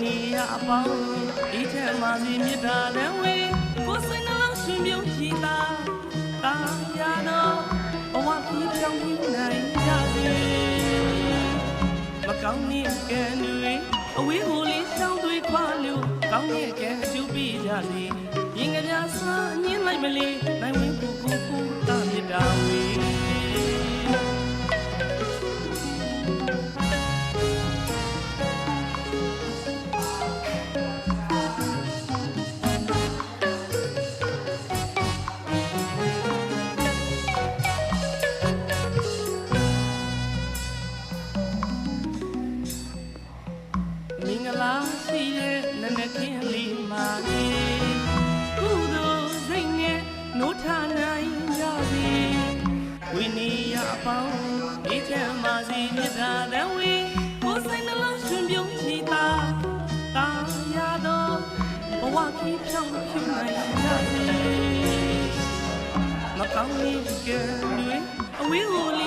နီရအပေါင်းဒီထက်မှစီမြတ်တာလည်းဝေကိုစိတ်နှလုံးရှင်ပြုံးရှိတာတာရတော့ဘဝကြီးပြောင်းပြီးနိုင်ကြစေမကောင်းတဲ့ကံတွေအဝေးကိုလေးရှောင်းတွေခွာလို့ကောင်းတဲ့ကံအကျိုးပေးကြစေရင်ကပြားစားညင်းလိုက်မလေးနိုင်ဝင်ကိုတာမြတ်တာဝေမင်္ဂလာရှိတဲ့နနက်ခင်းလေးမှာကုသိုလ်စိတ်နဲ့နိုးထနိုင်ကြစေဝိနည်းရအပေါင်းဒီချမ်းပါစီမြတ်တာတဝေကိုယ်စိတ်နှလုံးရှင်ပြုံးချီတာတာရတော့ဘဝကြီးဖြောင်းဖြူနိုင်ကြစေမကောင်းတဲ့ကံတွေအဝေးကို